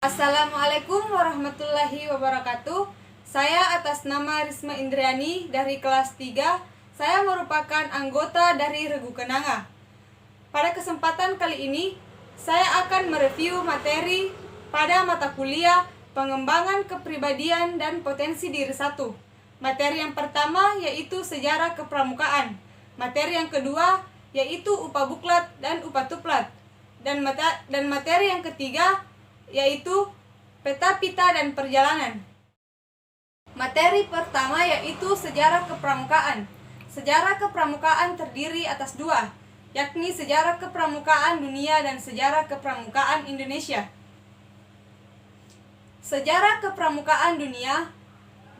Assalamualaikum warahmatullahi wabarakatuh. Saya atas nama Risma Indriani dari kelas 3. Saya merupakan anggota dari Regu Kenanga. Pada kesempatan kali ini, saya akan mereview materi pada mata kuliah Pengembangan Kepribadian dan Potensi Diri 1. Materi yang pertama yaitu Sejarah Kepramukaan. Materi yang kedua yaitu Upa Buklat dan Upa Tuplat. Dan materi yang ketiga yaitu Peta Pita dan Perjalanan. Materi pertama yaitu Sejarah Kepramukaan. Sejarah kepramukaan terdiri atas dua, yakni Sejarah Kepramukaan Dunia dan Sejarah Kepramukaan Indonesia. Sejarah Kepramukaan Dunia.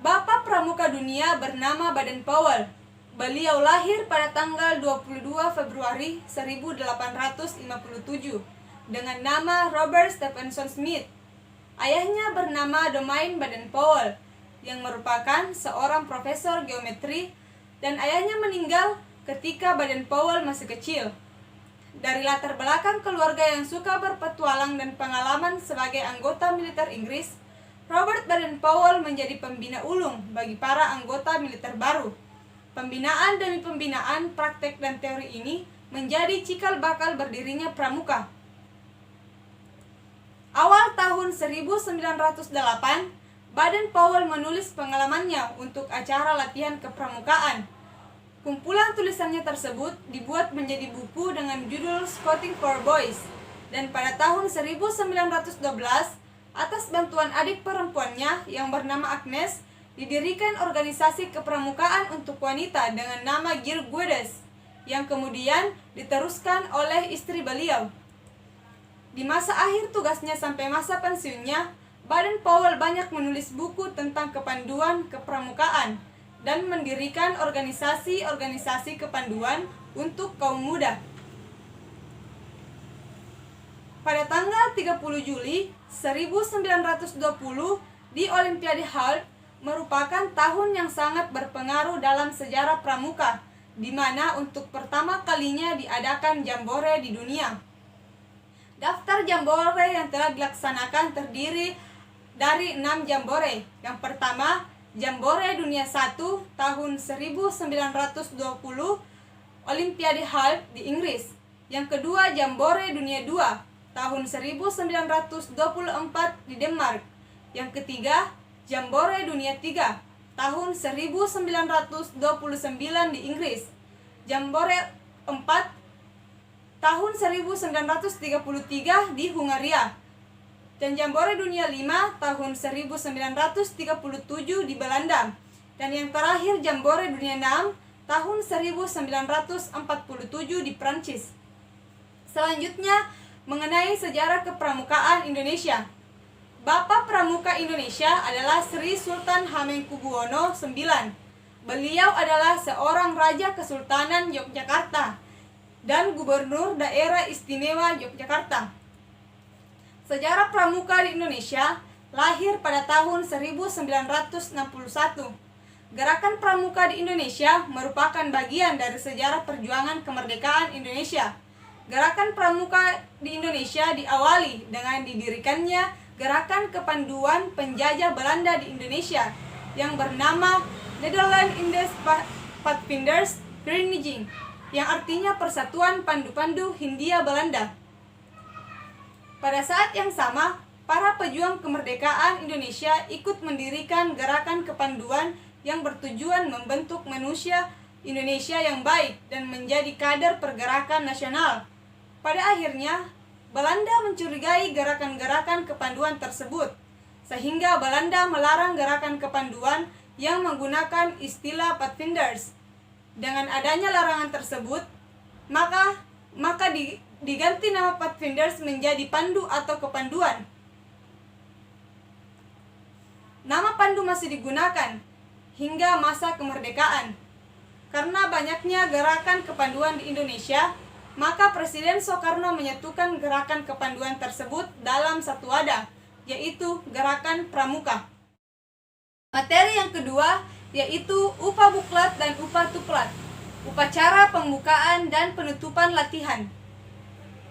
Bapak Pramuka Dunia bernama Baden-Powell. Beliau lahir pada tanggal 22 Februari 1857 dengan nama Robert Stephenson Smith. Ayahnya bernama Domain Baden-Powell yang merupakan seorang profesor geometri, dan ayahnya meninggal ketika Baden-Powell masih kecil. Dari latar belakang keluarga yang suka berpetualang dan pengalaman sebagai anggota militer Inggris, Robert Baden-Powell menjadi pembina ulung bagi para anggota militer baru. Pembinaan demi pembinaan, praktek dan teori ini menjadi cikal bakal berdirinya Pramuka. Awal tahun 1908, Baden-Powell menulis pengalamannya untuk acara latihan kepramukaan. Kumpulan tulisannya tersebut dibuat menjadi buku dengan judul Scouting for Boys, dan pada tahun 1912, atas bantuan adik perempuannya yang bernama Agnes, didirikan organisasi kepramukaan untuk wanita dengan nama Girgwedes, yang kemudian diteruskan oleh istri beliau. Di masa akhir tugasnya sampai masa pensiunnya, Baden-Powell banyak menulis buku tentang kepanduan kepramukaan dan mendirikan organisasi-organisasi kepanduan untuk kaum muda. Pada tanggal 30 Juli 1920 di Olimpiade Hall merupakan tahun yang sangat berpengaruh dalam sejarah pramuka, di mana untuk pertama kalinya diadakan jambore di dunia. Daftar jambore yang telah dilaksanakan terdiri dari 6 jambore. Yang pertama, Jambore Dunia 1 tahun 1920 Olimpiade Hall di Inggris. Yang kedua, Jambore Dunia 2 tahun 1924 di Denmark. Yang ketiga, Jambore Dunia 3 tahun 1929 di Inggris. Jambore 4 tahun 1933 di Hungaria, dan Jambore Dunia 5 tahun 1937 di Belanda, dan yang terakhir Jambore Dunia 6 tahun 1947 di Prancis. Selanjutnya, mengenai sejarah kepramukaan Indonesia. Bapak Pramuka Indonesia adalah Sri Sultan Hamengkubuwono IX. Beliau adalah seorang Raja Kesultanan Yogyakarta dan Gubernur Daerah Istimewa Yogyakarta. Sejarah pramuka di Indonesia lahir pada tahun 1961. Gerakan pramuka di Indonesia merupakan bagian dari sejarah perjuangan kemerdekaan Indonesia. Gerakan pramuka di Indonesia diawali dengan didirikannya Gerakan Kepanduan Penjajah Belanda di Indonesia yang bernama Nederland Indies Padvinders Vereniging, yang artinya Persatuan Pandu-Pandu Hindia Belanda. Pada saat yang sama, para pejuang kemerdekaan Indonesia ikut mendirikan gerakan kepanduan yang bertujuan membentuk manusia Indonesia yang baik dan menjadi kader pergerakan nasional. Pada akhirnya, Belanda mencurigai gerakan-gerakan kepanduan tersebut, sehingga Belanda melarang gerakan kepanduan yang menggunakan istilah Pathfinders. Dengan adanya larangan tersebut, maka diganti nama Pathfinders menjadi Pandu atau Kepanduan. Nama Pandu masih digunakan hingga masa kemerdekaan. Karena banyaknya gerakan kepanduan di Indonesia, maka Presiden Soekarno menyatukan gerakan kepanduan tersebut dalam satu wadah, yaitu Gerakan Pramuka. Materi yang kedua yaitu Upa Buklat dan Upa Tuplat, upacara pembukaan dan penutupan latihan.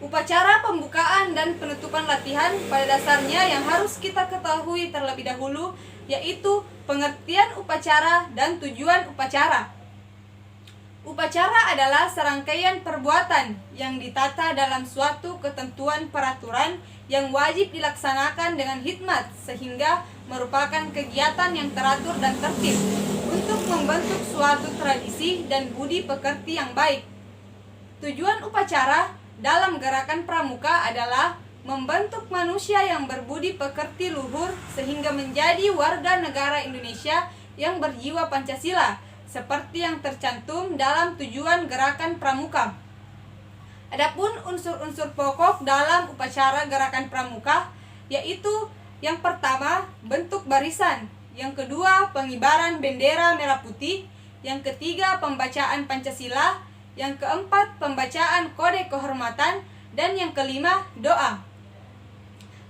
Upacara pembukaan dan penutupan latihan pada dasarnya yang harus kita ketahui terlebih dahulu yaitu pengertian upacara dan tujuan upacara. Upacara adalah serangkaian perbuatan yang ditata dalam suatu ketentuan peraturan yang wajib dilaksanakan dengan hikmat sehingga merupakan kegiatan yang teratur dan tertib untuk membentuk suatu tradisi dan budi pekerti yang baik. Tujuan upacara dalam gerakan pramuka adalah membentuk manusia yang berbudi pekerti luhur sehingga menjadi warga negara Indonesia yang berjiwa Pancasila seperti yang tercantum dalam tujuan gerakan pramuka. Adapun unsur-unsur pokok dalam upacara gerakan pramuka yaitu yang pertama bentuk barisan, yang kedua pengibaran bendera merah putih, yang ketiga pembacaan Pancasila, yang keempat pembacaan kode kehormatan, dan yang kelima doa.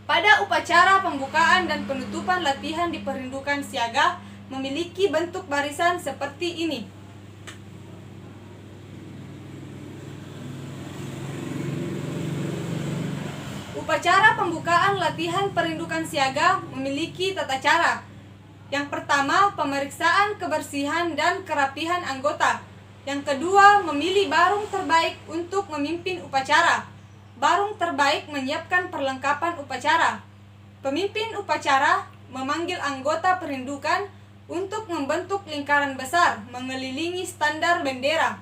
Pada upacara pembukaan dan penutupan latihan di Perindukan Siaga memiliki bentuk barisan seperti ini. Upacara pembukaan latihan Perindukan Siaga memiliki tata cara. Yang pertama, pemeriksaan kebersihan dan kerapihan anggota. Yang kedua, memilih barung terbaik untuk memimpin upacara. Barung terbaik menyiapkan perlengkapan upacara. Pemimpin upacara memanggil anggota perindukan untuk membentuk lingkaran besar mengelilingi standar bendera.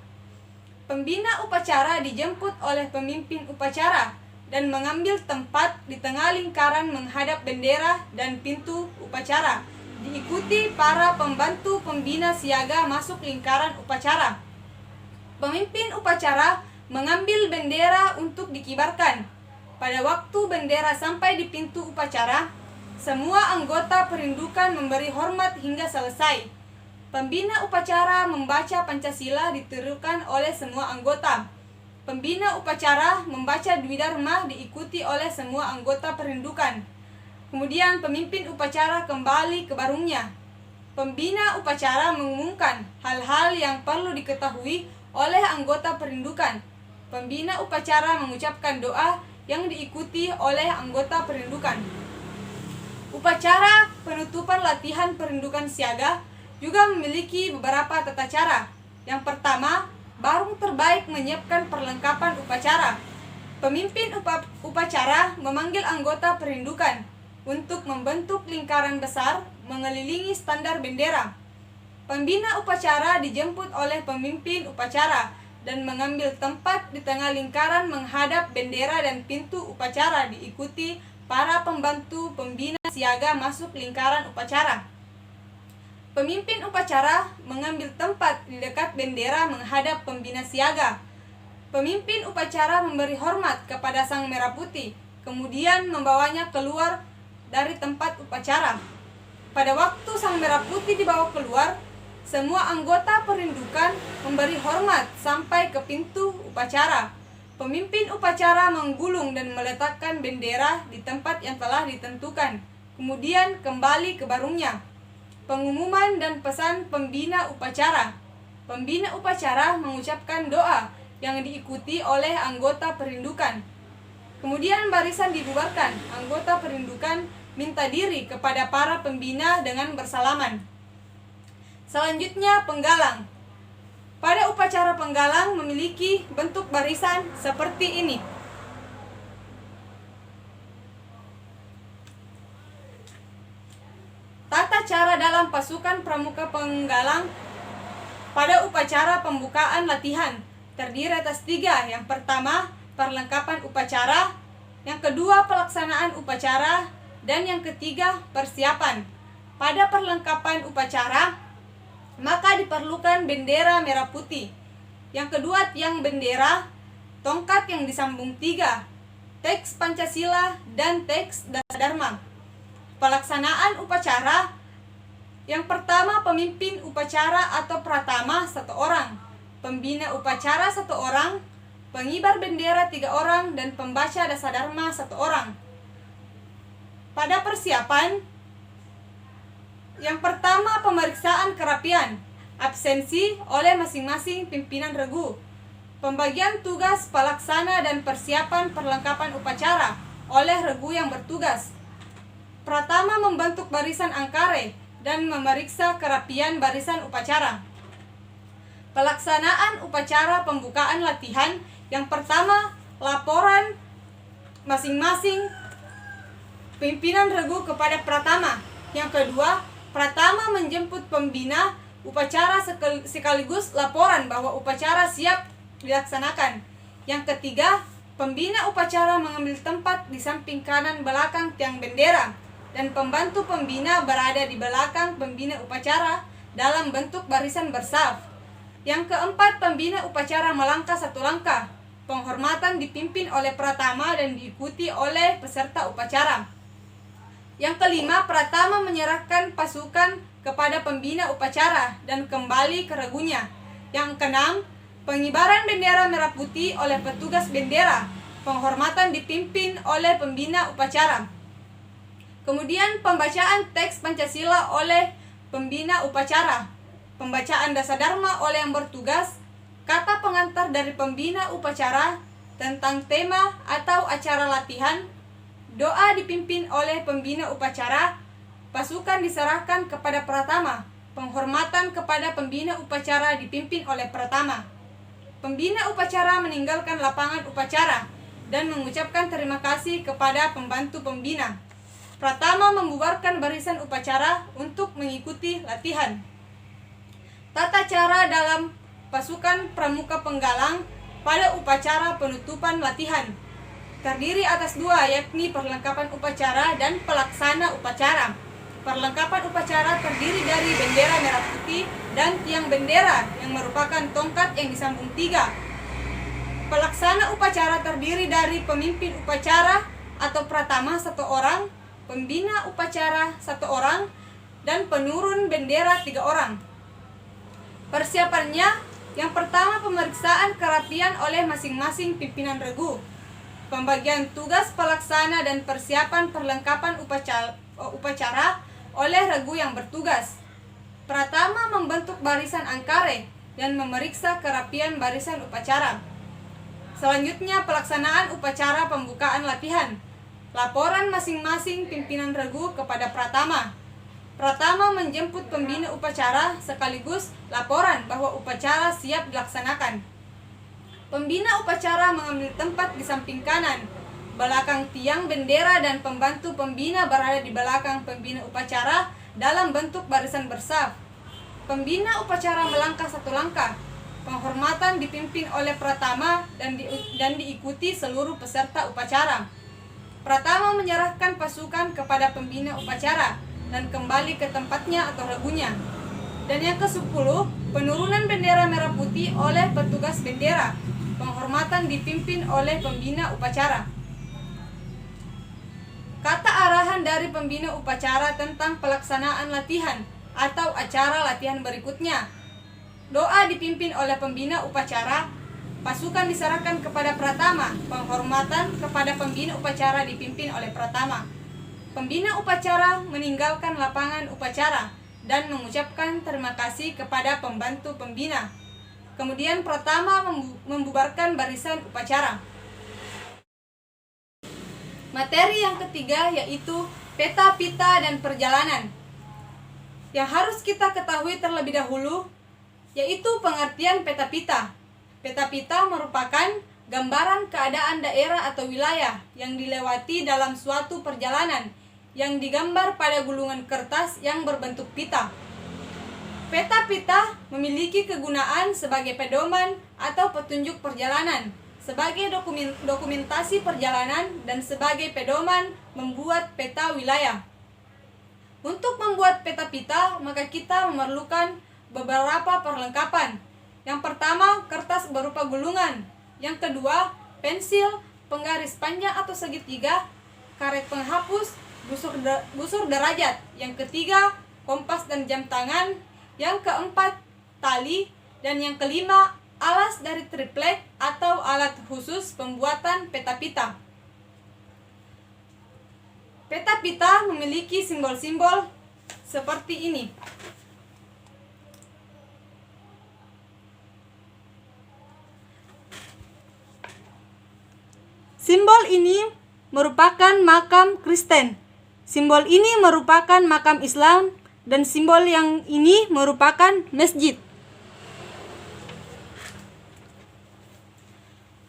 Pembina upacara dijemput oleh pemimpin upacara dan mengambil tempat di tengah lingkaran menghadap bendera dan pintu upacara. Diikuti para pembantu pembina siaga masuk lingkaran upacara. Pemimpin upacara mengambil bendera untuk dikibarkan. Pada waktu bendera sampai di pintu upacara, semua anggota perindukan memberi hormat hingga selesai. Pembina upacara membaca Pancasila ditirukan oleh semua anggota. Pembina upacara membaca Dwi Dharma diikuti oleh semua anggota perindukan. Kemudian pemimpin upacara kembali ke barungnya. Pembina upacara mengumumkan hal-hal yang perlu diketahui oleh anggota perindukan. Pembina upacara mengucapkan doa yang diikuti oleh anggota perindukan. Upacara penutupan latihan Perindukan Siaga juga memiliki beberapa tata cara. Yang pertama, barung terbaik menyiapkan perlengkapan upacara. Pemimpin upacara memanggil anggota perindukan untuk membentuk lingkaran besar mengelilingi standar bendera. Pembina upacara dijemput oleh pemimpin upacara dan mengambil tempat di tengah lingkaran menghadap bendera dan pintu upacara diikuti para pembantu pembina siaga masuk lingkaran upacara. Pemimpin upacara mengambil tempat di dekat bendera menghadap pembina siaga. Pemimpin upacara memberi hormat kepada Sang Merah Putih, kemudian membawanya keluar dari tempat upacara. Pada waktu Sang Merah Putih dibawa keluar, semua anggota perindukan memberi hormat sampai ke pintu upacara. Pemimpin upacara menggulung dan meletakkan bendera di tempat yang telah ditentukan, kemudian kembali ke barungnya. Pengumuman dan pesan pembina upacara. Pembina upacara mengucapkan doa yang diikuti oleh anggota perindukan. Kemudian barisan dibubarkan. Anggota perindukan minta diri kepada para pembina dengan bersalaman. Selanjutnya, penggalang. Pada upacara penggalang memiliki bentuk barisan seperti ini. Tata cara dalam pasukan pramuka penggalang pada upacara pembukaan latihan terdiri atas 3. Yang pertama, perlengkapan upacara. Yang kedua, pelaksanaan upacara. Dan yang ketiga, persiapan. Pada perlengkapan upacara, maka diperlukan bendera merah putih. Yang kedua, tiang bendera, tongkat yang disambung 3, teks Pancasila, dan teks Dasar Dharma. Pelaksanaan upacara. Yang pertama, pemimpin upacara atau pratama 1 orang, pembina upacara 1 orang, pengibar bendera 3 orang, dan pembaca Dasar Dharma 1 orang. Pada persiapan, yang pertama pemeriksaan kerapian, absensi oleh masing-masing pimpinan regu. Pembagian tugas pelaksana dan persiapan perlengkapan upacara oleh regu yang bertugas. Pertama, membentuk barisan angkare dan memeriksa kerapian barisan upacara. Pelaksanaan upacara pembukaan latihan. Yang pertama, laporan masing-masing pimpinan regu kepada Pratama. Yang kedua, Pratama menjemput pembina upacara sekaligus laporan bahwa upacara siap dilaksanakan. Yang ketiga, pembina upacara mengambil tempat di samping kanan belakang tiang bendera dan pembantu pembina berada di belakang pembina upacara dalam bentuk barisan bersaf. Yang keempat, pembina upacara melangkah satu langkah. Penghormatan dipimpin oleh Pratama dan diikuti oleh peserta upacara. Yang kelima, Pratama menyerahkan pasukan kepada pembina upacara dan kembali ke regunya. Yang keenam, pengibaran bendera merah putih oleh petugas bendera. Penghormatan dipimpin oleh pembina upacara. Kemudian pembacaan teks Pancasila oleh pembina upacara. Pembacaan Dasadharma oleh yang bertugas. Kata pengantar dari pembina upacara tentang tema atau acara latihan. Doa dipimpin oleh pembina upacara. Pasukan diserahkan kepada Pratama. Penghormatan kepada pembina upacara dipimpin oleh Pratama. Pembina upacara meninggalkan lapangan upacara dan mengucapkan terima kasih kepada pembantu pembina. Pratama membubarkan barisan upacara untuk mengikuti latihan. Tata cara dalam pasukan pramuka penggalang pada upacara penutupan latihan terdiri atas dua, yakni perlengkapan upacara dan pelaksana upacara. Perlengkapan upacara terdiri dari bendera merah putih dan tiang bendera yang merupakan tongkat yang disambung tiga. Pelaksana upacara terdiri dari pemimpin upacara atau Pratama satu orang, pembina upacara satu orang, dan penurun bendera 3 orang. Persiapannya, yang pertama pemeriksaan kerapian oleh masing-masing pimpinan regu. Pembagian tugas pelaksana dan persiapan perlengkapan upacara oleh regu yang bertugas. Pratama membentuk barisan angkare dan memeriksa kerapian barisan upacara. Selanjutnya pelaksanaan upacara pembukaan latihan. Laporan masing-masing pimpinan regu kepada Pratama. Pratama menjemput pembina upacara sekaligus laporan bahwa upacara siap dilaksanakan. Pembina upacara mengambil tempat di samping kanan belakang tiang bendera dan pembantu pembina berada di belakang pembina upacara dalam bentuk barisan bersaf. Pembina upacara melangkah satu langkah. Penghormatan dipimpin oleh Pratama dan diikuti seluruh peserta upacara. Pratama menyerahkan pasukan kepada pembina upacara dan kembali ke tempatnya atau regunya. Dan yang ke-10, penurunan bendera merah putih oleh petugas bendera. Penghormatan dipimpin oleh pembina upacara. Kata arahan dari pembina upacara tentang pelaksanaan latihan atau acara latihan berikutnya. Doa dipimpin oleh pembina upacara. Pasukan diserahkan kepada Pratama. Penghormatan kepada pembina upacara dipimpin oleh Pratama. Pembina upacara meninggalkan lapangan upacara dan mengucapkan terima kasih kepada pembantu pembina. Kemudian Pratama membubarkan barisan upacara. Materi yang ketiga yaitu peta pita dan perjalanan. Yang harus kita ketahui terlebih dahulu yaitu pengertian peta pita. Peta pita merupakan gambaran keadaan daerah atau wilayah yang dilewati dalam suatu perjalanan yang digambar pada gulungan kertas yang berbentuk pita. Peta pita memiliki kegunaan sebagai pedoman atau petunjuk perjalanan, sebagai dokumentasi perjalanan, dan sebagai pedoman membuat peta wilayah. Untuk membuat peta pita, maka kita memerlukan beberapa perlengkapan. Yang pertama, kertas berupa gulungan. Yang kedua, pensil, penggaris panjang atau segitiga, karet penghapus, busur derajat. Yang ketiga, kompas dan jam tangan. Yang keempat, tali. Dan yang kelima, alas dari triplek atau alat khusus pembuatan peta pita. Peta pita memiliki simbol-simbol seperti ini. Simbol ini merupakan makam Kristen. Simbol ini merupakan makam Islam dan simbol yang ini merupakan masjid.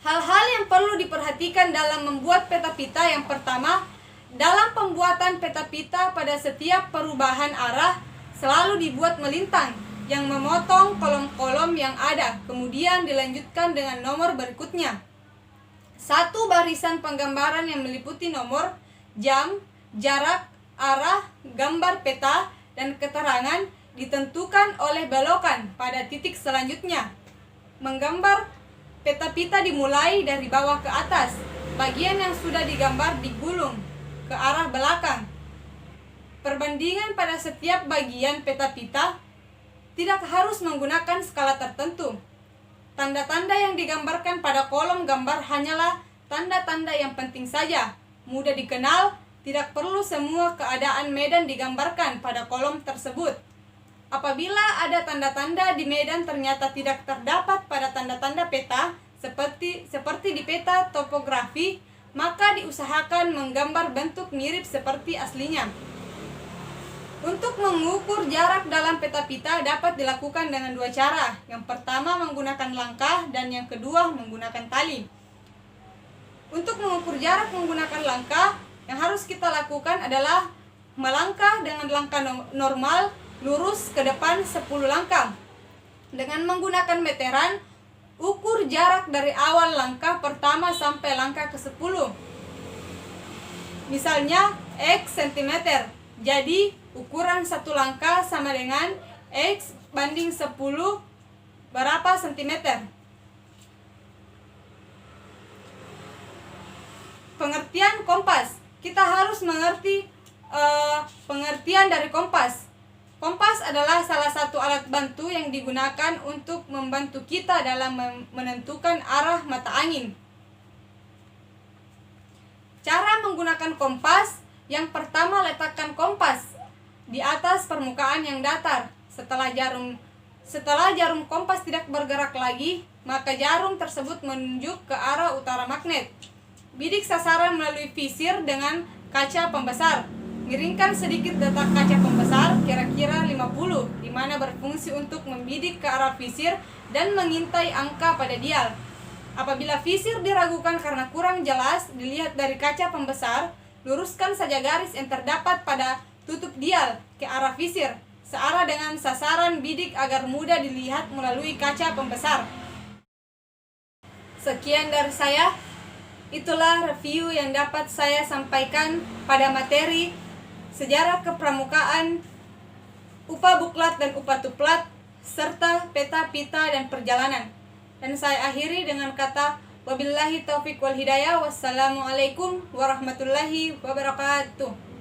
Hal-hal yang perlu diperhatikan dalam membuat peta pita. Yang pertama, dalam pembuatan peta pita pada setiap perubahan arah selalu dibuat melintang yang memotong kolom-kolom yang ada, kemudian dilanjutkan dengan nomor berikutnya. Satu barisan penggambaran yang meliputi nomor, jam, jarak, arah, gambar peta, dan keterangan ditentukan oleh belokan pada titik selanjutnya. Menggambar peta pita dimulai dari bawah ke atas. Bagian yang sudah digambar digulung ke arah belakang. Perbandingan pada setiap bagian peta pita tidak harus menggunakan skala tertentu. Tanda-tanda yang digambarkan pada kolom gambar hanyalah tanda-tanda yang penting saja, mudah dikenal, tidak perlu semua keadaan medan digambarkan pada kolom tersebut. Apabila ada tanda-tanda di medan ternyata tidak terdapat pada tanda-tanda peta, seperti di peta topografi, maka diusahakan menggambar bentuk mirip seperti aslinya. Untuk mengukur jarak dalam peta pita dapat dilakukan dengan dua cara. Yang pertama menggunakan langkah dan yang kedua menggunakan tali. Untuk mengukur jarak menggunakan langkah, yang harus kita lakukan adalah melangkah dengan langkah normal lurus ke depan 10 langkah. Dengan menggunakan meteran, ukur jarak dari awal langkah pertama sampai langkah ke-10. Misalnya X cm. Jadi ukuran satu langkah sama dengan X banding 10 berapa sentimeter. Pengertian kompas. Kita harus mengerti pengertian dari kompas. Kompas adalah salah satu alat bantu yang digunakan untuk membantu kita dalam menentukan arah mata angin. Cara menggunakan kompas. Yang pertama, letakkan kompas di atas permukaan yang datar. Setelah jarum kompas tidak bergerak lagi, maka jarum tersebut menunjuk ke arah utara magnet. Bidik sasaran melalui visir dengan kaca pembesar. Miringkan sedikit letak kaca pembesar, kira-kira 50, di mana berfungsi untuk membidik ke arah visir dan mengintai angka pada dial. Apabila visir diragukan karena kurang jelas dilihat dari kaca pembesar, luruskan saja garis yang terdapat pada tutup dial ke arah visir, searah dengan sasaran bidik agar mudah dilihat melalui kaca pembesar. Sekian dari saya. Itulah review yang dapat saya sampaikan pada materi sejarah kepramukaan, upah buklat dan upah tuplat, serta peta pita dan perjalanan. Dan saya akhiri dengan kata wabillahi taufiq wal hidayah. Wassalamualaikum warahmatullahi wabarakatuh.